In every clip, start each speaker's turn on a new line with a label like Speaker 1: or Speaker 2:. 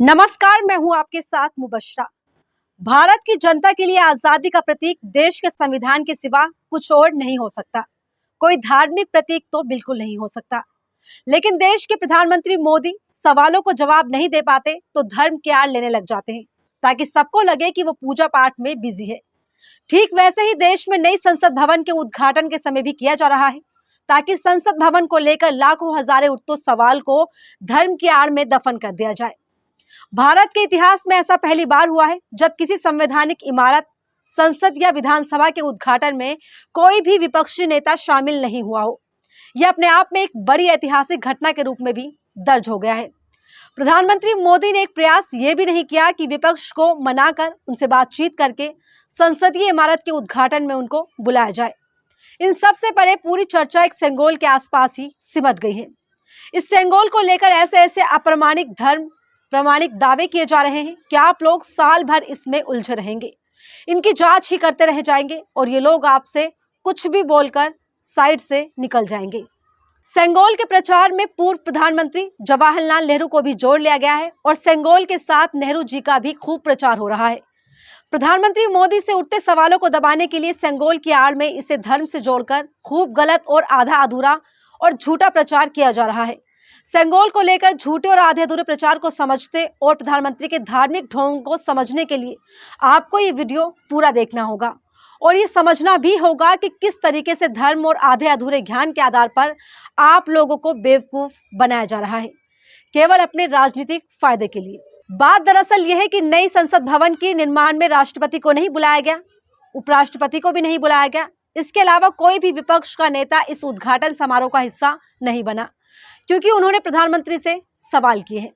Speaker 1: नमस्कार, मैं हूं आपके साथ मुबश्शरा। भारत की जनता के लिए आजादी का प्रतीक देश के संविधान के सिवा कुछ और नहीं हो सकता। कोई धार्मिक प्रतीक तो बिल्कुल नहीं हो सकता। लेकिन देश के प्रधानमंत्री मोदी सवालों को जवाब नहीं दे पाते तो धर्म की आड़ लेने लग जाते हैं ताकि सबको लगे कि वो पूजा पाठ में बिजी है। ठीक वैसे ही देश में नई संसद भवन के उद्घाटन के समय भी किया जा रहा है ताकि संसद भवन को लेकर लाखों हजारे उठते सवाल को धर्म की आड़ में दफन कर दिया जाए। भारत के इतिहास में ऐसा पहली बार हुआ है जब किसी संवैधानिक इमारत, संसद या विधानसभा के उद्घाटन में कोई भी विपक्षी नेता शामिल नहीं हुआ हो। यह अपने आप में एक बड़ी ऐतिहासिक घटना के रूप में भी दर्ज हो गया है। प्रधानमंत्री मोदी ने एक प्रयास ये भी नहीं किया कि विपक्ष को मनाकर उनसे बातचीत करके संसदीय इमारत के उद्घाटन में उनको बुलाया जाए। इन सबसे परे पूरी चर्चा एक सेंगोल के आसपास ही सिमट गई है। इस सेंगोल को लेकर ऐसे ऐसे प्रमाणिक दावे किए जा रहे हैं कि आप लोग साल भर इसमें उलझे रहेंगे, इनकी जांच ही करते रह जाएंगे और ये लोग आपसे कुछ भी बोलकर साइड से निकल जाएंगे। सेंगोल के प्रचार में पूर्व प्रधानमंत्री जवाहरलाल नेहरू को भी जोड़ लिया गया है और सेंगोल के साथ नेहरू जी का भी खूब प्रचार हो रहा है। प्रधानमंत्री मोदी से उठते सवालों को दबाने के लिए सेंगोल की आड़ में इसे धर्म से जोड़कर खूब गलत और आधा अधूरा और झूठा प्रचार किया जा रहा है। सेंगोल को लेकर झूठे और आधे अधूरे प्रचार को समझते और प्रधानमंत्री के धार्मिक ढोंग को समझने के लिए आपको ये वीडियो पूरा देखना होगा और ये समझना भी होगा कि किस तरीके से धर्म और आधे अधूरे ज्ञान के आधार पर आप लोगों को बेवकूफ बनाया जा रहा है, केवल अपने राजनीतिक फायदे के लिए। बात दरअसल यह है कि नई संसद भवन के निर्माण में राष्ट्रपति को नहीं बुलाया गया, उपराष्ट्रपति को भी नहीं बुलाया गया। इसके अलावा कोई भी विपक्ष का नेता इस उद्घाटन समारोह का हिस्सा नहीं बना क्योंकि उन्होंने प्रधानमंत्री से सवाल किए हैं।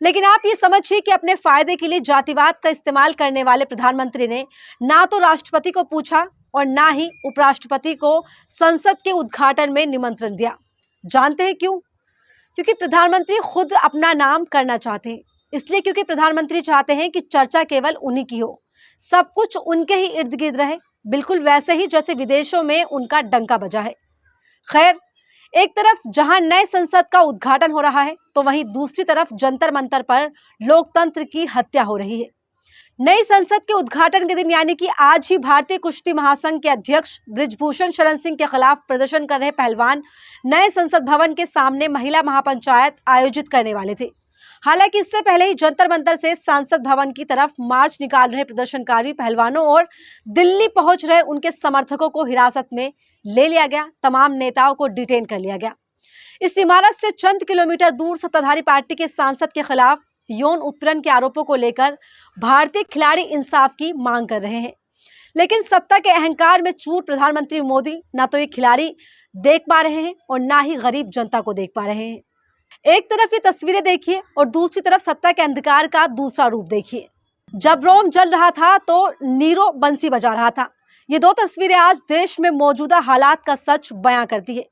Speaker 1: लेकिन आप ये समझिए कि अपने फायदे के लिए जातिवाद का इस्तेमाल करने वाले प्रधानमंत्री ने ना तो राष्ट्रपति को पूछा और ना ही उपराष्ट्रपति को संसद के उद्घाटन में निमंत्रण दिया। जानते हैं क्यों? क्योंकि प्रधानमंत्री खुद अपना नाम करना चाहते हैं। इसलिए क्योंकि प्रधानमंत्री चाहते हैं कि चर्चा केवल उन्हीं की हो, सब कुछ उनके ही इर्द गिर्द रहे, बिल्कुल वैसे ही जैसे विदेशों में उनका डंका बजा है। खैर, एक तरफ जहां नए संसद का उद्घाटन हो रहा है तो वहीं दूसरी तरफ जंतर मंतर पर लोकतंत्र की हत्या हो रही है। नई संसद के उद्घाटन के दिन यानी कि आज ही भारतीय कुश्ती महासंघ के अध्यक्ष बृजभूषण शरण सिंह के खिलाफ प्रदर्शन कर रहे पहलवान नए संसद भवन के सामने महिला महापंचायत आयोजित करने वाले थे। हालांकि इससे पहले ही जंतर मंतर से संसद भवन की तरफ मार्च निकाल रहे प्रदर्शनकारी पहलवानों और दिल्ली पहुंच रहे उनके समर्थकों को हिरासत में ले लिया गया। तमाम नेताओं को डिटेन कर लिया गया। इस इमारत से चंद किलोमीटर दूर सत्ताधारी पार्टी के सांसद के खिलाफ यौन उत्पीड़न के आरोपों को लेकर भारतीय खिलाड़ी इंसाफ की मांग कर रहे हैं। लेकिन सत्ता के अहंकार में चूर प्रधानमंत्री मोदी ना तो ये खिलाड़ी देख पा रहे हैं और ना ही गरीब जनता को देख पा रहे हैं। एक तरफ ये तस्वीरें देखिए और दूसरी तरफ सत्ता के अंधकार का दूसरा रूप देखिए। जब रोम जल रहा था तो नीरो बंसी बजा रहा था। ये दो तस्वीरें आज देश में मौजूदा हालात का सच बयां करती है।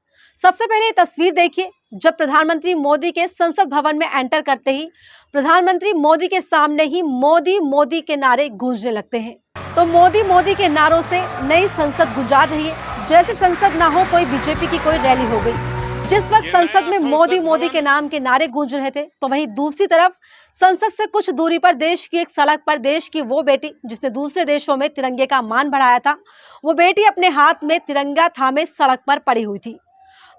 Speaker 1: सबसे पहले ये तस्वीर देखिए, जब प्रधानमंत्री मोदी के संसद भवन में एंटर करते ही प्रधानमंत्री मोदी के सामने ही मोदी मोदी के नारे गूंजने लगते हैं। तो मोदी मोदी के नारों से नई संसद गुंजा रही है, जैसे संसद ना हो कोई बीजेपी की कोई रैली हो गई। जिस वक्त संसद में मोदी मोदी के नाम के नारे गूंज रहे थे तो वहीं दूसरी तरफ संसद से कुछ दूरी पर देश की एक सड़क पर देश की वो बेटी जिसने दूसरे देशों में तिरंगे का मान बढ़ाया था, वो बेटी अपने हाथ में तिरंगा थामे सड़क पर पड़ी हुई थी।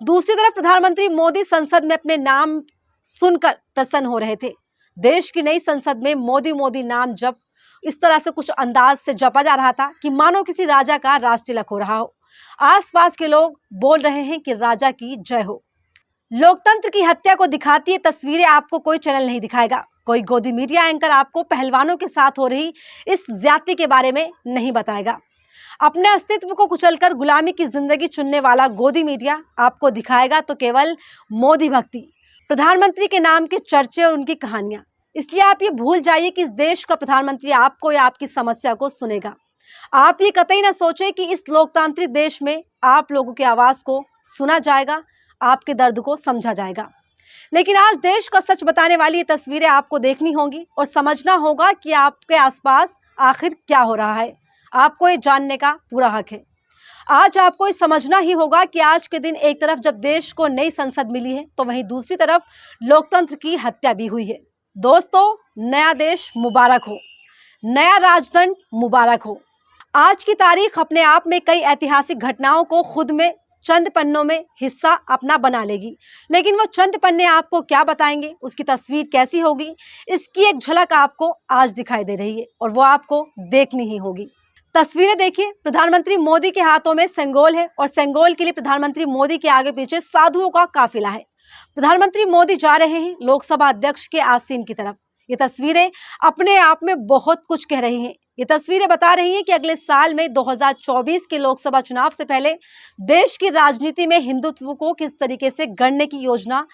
Speaker 1: दूसरी तरफ प्रधानमंत्री मोदी संसद में अपने नाम सुनकर प्रसन्न हो रहे थे। देश की नई संसद में मोदी मोदी नाम जब इस तरह से कुछ अंदाज से जपा जा रहा था कि मानो किसी राजा का राज तिलक हो रहा हो। आसपास के लोग बोल रहे हैं कि राजा की जय हो। लोकतंत्र की हत्या को दिखाती ये तस्वीरें आपको कोई चैनल नहीं दिखाएगा। कोई गोदी मीडिया एंकर आपको पहलवानों के साथ हो रही इस ज्यादती के बारे में नहीं बताएगा। अपने अस्तित्व को कुचलकर गुलामी की जिंदगी चुनने वाला गोदी मीडिया आपको दिखाएगा तो केवल मोदी भक्ति, प्रधानमंत्री के नाम के चर्चे और उनकी कहानियां। इसलिए आप ये भूल जाइए कि इस देश का प्रधानमंत्री आपको या आपकी समस्या को सुनेगा। आप ये कतई ना सोचे कि इस लोकतांत्रिक देश में आप लोगों की आवाज को सुना जाएगा, आपके दर्द को समझा जाएगा। लेकिन आज देश का सच बताने वाली ये तस्वीरें आपको देखनी होंगी और समझना होगा कि आपके आसपास आखिर क्या हो रहा है। आपको ये जानने का पूरा हक है। आज आपको ये समझना ही होगा कि आज के दिन एक तरफ जब देश को नई संसद मिली है तो वहीं दूसरी तरफ लोकतंत्र की हत्या भी हुई है। दोस्तों, नया देश मुबारक हो, नया राजदंड मुबारक हो। आज की तारीख अपने आप में कई ऐतिहासिक घटनाओं को खुद में चंद पन्नों में हिस्सा अपना बना लेगी, लेकिन वो चंद पन्ने आपको क्या बताएंगे, उसकी तस्वीर कैसी होगी, इसकी एक झलक आपको आज दिखाई दे रही है और वो आपको देखनी ही होगी। तस्वीरें देखिए, प्रधानमंत्री मोदी के हाथों में सेंगोल है और सेंगोल के लिए प्रधानमंत्री मोदी के आगे पीछे साधुओं का काफिला है। प्रधानमंत्री मोदी जा रहे हैं लोकसभा अध्यक्ष के आसीन की तरफ। ये तस्वीरें अपने आप में बहुत कुछ कह रही हैं। ये तस्वीरें बता रही हैं कि अगले साल में 2024 के लोकसभा चुनाव से पहले देश की राजनीति में हिंदुत्व को किस तरीके से गढ़ने की योजना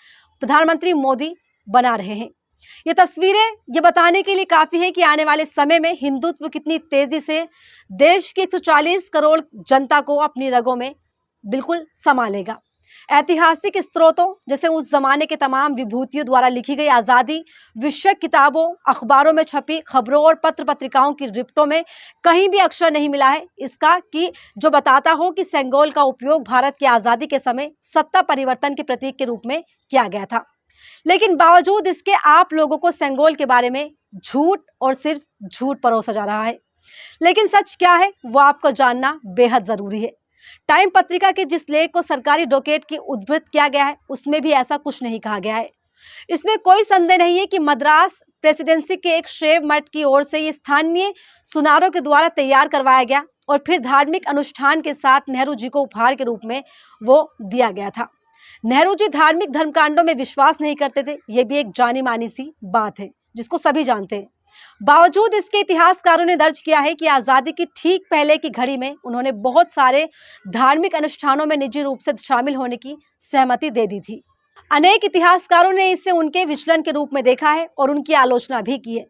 Speaker 1: प्रधानमंत्री मोदी बना रहे हैं। ये तस्वीरें ये बताने के लिए काफी है कि आने वाले समय में हिंदुत्व कितनी तेजी से देश की 140 करोड़ जनता को अपनी रगों में बिल्कुल समा लेगा। ऐतिहासिक स्रोतों जैसे उस जमाने के तमाम विभूतियों द्वारा लिखी गई आजादी विषयक किताबों, अखबारों में छपी खबरों और पत्र पत्रिकाओं की रिपोर्टों में कहीं भी अक्षर नहीं मिला है इसका कि जो बताता हो कि सेंगोल का उपयोग भारत की आजादी के समय सत्ता परिवर्तन के प्रतीक के रूप में किया गया था। लेकिन बावजूद इसके आप लोगों को सेंगोल के बारे में झूठ और सिर्फ झूठ परोसा जा रहा है। लेकिन सच क्या है वो आपको जानना बेहद जरूरी है। टाइम पत्रिका के जिस लेख को सरकारी डॉकेट की उद्धृत किया गया है उसमें भी ऐसा कुछ नहीं कहा गया है। इसमें कोई संदेह नहीं है कि मद्रास प्रेसिडेंसी के एक शैव मठ की ओर से ये स्थानीय सुनारों के द्वारा तैयार करवाया गया और फिर धार्मिक अनुष्ठान के साथ नेहरू जी को उपहार के रूप में वो दिया गया था। नेहरू जी धार्मिक धर्मकांडों में विश्वास नहीं करते थे, ये भी एक जानी मानी सी बात है जिसको सभी जानते हैं। बावजूद इसके इतिहासकारों ने दर्ज किया है कि आजादी की ठीक पहले की घड़ी में उन्होंने बहुत सारे धार्मिक अनुष्ठानों में निजी रूप से शामिल होने की सहमति दे दी थी। अनेक इतिहासकारों ने इसे उनके विचलन के रूप में देखा है और उनकी आलोचना भी की है।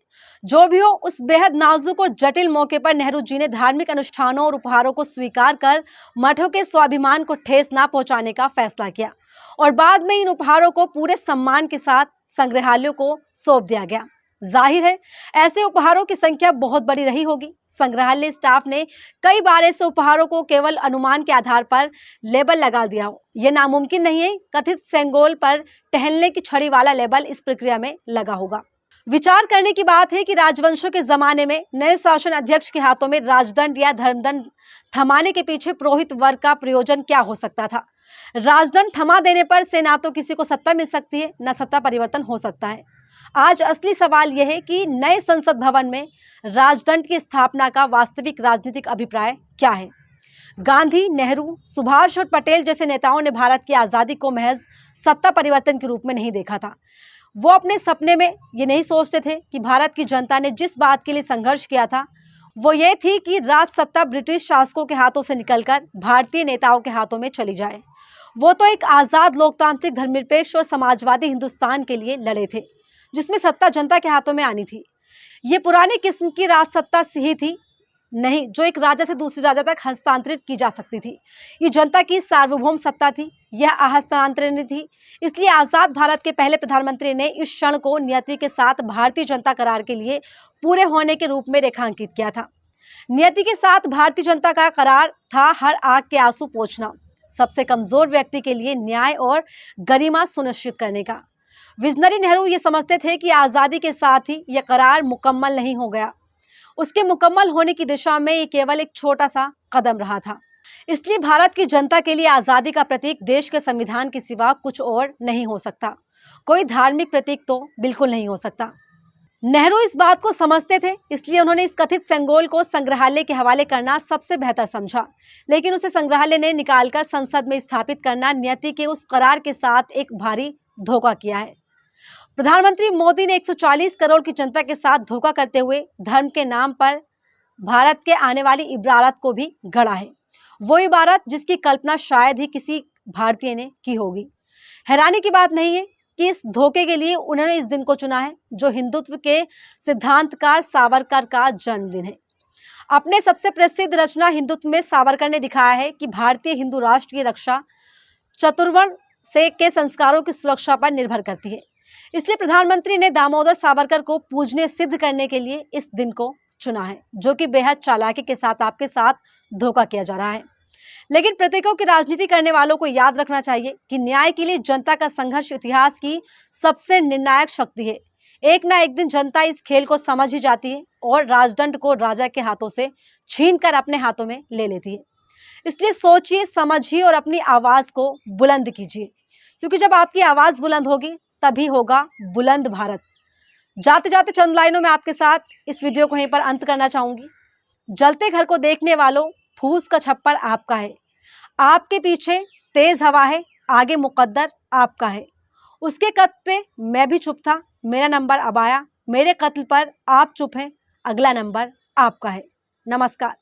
Speaker 1: जो भी हो, उस बेहद नाजुक और जटिल मौके पर नेहरू जी ने धार्मिक अनुष्ठानों और उपहारों को स्वीकार कर मठों के स्वाभिमान को ठेस न पहुंचाने का फैसला किया और बाद में इन उपहारों को पूरे सम्मान के साथ संग्रहालयों को सौंप दिया गया। जाहिर है ऐसे उपहारों की संख्या बहुत बड़ी रही होगी। संग्रहालय स्टाफ ने कई बार ऐसे उपहारों को केवल अनुमान के आधार पर लेबल लगा दिया हो। यह नामुमकिन नहीं है कथित सेंगोल पर टहलने की छड़ी वाला लेबल इस प्रक्रिया में लगा होगा। विचार करने की बात है कि राजवंशों के जमाने में नए शासन अध्यक्ष के हाथों में राजदंड या धर्मदंड थमाने के पीछे पुरोहित वर्ग का प्रयोजन क्या हो सकता था। राजदंड थमा देने पर से ना तो किसी को सत्ता मिल सकती है न सत्ता परिवर्तन हो सकता है। आज असली सवाल यह है कि नए संसद भवन में राजदंड की स्थापना का वास्तविक राजनीतिक अभिप्राय क्या है। गांधी, नेहरू, सुभाष और पटेल जैसे नेताओं ने भारत की आजादी को महज सत्ता परिवर्तन के रूप में नहीं देखा था। वो अपने सपने में ये नहीं सोचते थे कि भारत की जनता ने जिस बात के लिए संघर्ष किया था वो ये थी कि राज सत्ता ब्रिटिश शासकों के हाथों से निकलकर भारतीय नेताओं के हाथों में चली जाए। वो तो एक आजाद, लोकतांत्रिक, धर्मनिरपेक्ष और समाजवादी हिंदुस्तान के लिए लड़े थे जिसमें सत्ता जनता के हाथों में आनी थी। ये पुराने किस्म की राज सत्ता ही थी नहीं जो एक राजा से दूसरे राजा तक हस्तांतरित की जा सकती थी। ये जनता की सार्वभौम सत्ता थी, यह अहस्तांतरणीय थी। इसलिए आजाद भारत के पहले प्रधानमंत्री ने इस क्षण को नियति के साथ भारतीय जनता करार के लिए पूरे होने के रूप में रेखांकित किया था। नियति के साथ भारतीय जनता का करार था हर आग के आंसू पोंछना, सबसे कमजोर व्यक्ति के लिए न्याय और गरिमा सुनिश्चित करने का। विजनरी नेहरू ये समझते थे कि आजादी के साथ ही यह करार मुकम्मल नहीं हो गया, उसके मुकम्मल होने की दिशा में ये केवल एक छोटा सा कदम रहा था। इसलिए भारत की जनता के लिए आजादी का प्रतीक देश के संविधान के सिवा कुछ और नहीं हो सकता, कोई धार्मिक प्रतीक तो बिल्कुल नहीं हो सकता। नेहरू इस बात को समझते थे, इसलिए उन्होंने इस कथित सेंगोल को संग्रहालय के हवाले करना सबसे बेहतर समझा, लेकिन उसे संग्रहालय ने निकालकर संसद में स्थापित करना नियति के उस करार के साथ एक भारी धोखा किया है। प्रधानमंत्री मोदी ने 140 करोड़ की जनता के साथ धोखा करते हुए धर्म के नाम पर भारत के आने वाली इबारत को भी गढ़ा है, वो इबारत जिसकी कल्पना शायद ही किसी भारतीय ने की होगी। हैरानी की बात नहीं है कि इस धोखे के लिए उन्होंने इस दिन को चुना है जो हिंदुत्व के सिद्धांतकार सावरकर का जन्मदिन है। अपने सबसे प्रसिद्ध रचना हिंदुत्व में सावरकर ने दिखाया है कि भारतीय हिंदू राष्ट्र की रक्षा चतुर्वर्ण से के संस्कारों की सुरक्षा पर निर्भर करती है। इसलिए प्रधानमंत्री ने दामोदर सावरकर को पूजनीय सिद्ध करने के लिए इस दिन को चुना है, जो कि बेहद चालाकी के साथ आपके साथ धोखा किया जा रहा है। लेकिन प्रतीकों की राजनीति करने वालों को याद रखना चाहिए कि न्याय के लिए जनता का संघर्ष इतिहास की सबसे निर्णायक शक्ति है। एक ना एक दिन जनता इस खेल को समझ ही जाती है और राजदंड को राजा के हाथों से छीनकर अपने हाथों में ले लेती है। इसलिए सोचिए, समझिए और अपनी आवाज को बुलंद कीजिए, क्योंकि जब आपकी आवाज बुलंद होगी तभी होगा बुलंद भारत। जाते जाते चंद लाइनों में आपके साथ इस वीडियो को यहीं पर अंत करना चाहूंगी। जलते घर को देखने वालों, फूस का छप्पर आपका है, आपके पीछे तेज हवा है, आगे मुकद्दर आपका है। उसके कत्ल पे मैं भी चुप था, मेरा नंबर अब आया, मेरे कत्ल पर आप चुप हैं, अगला नंबर आपका है। नमस्कार।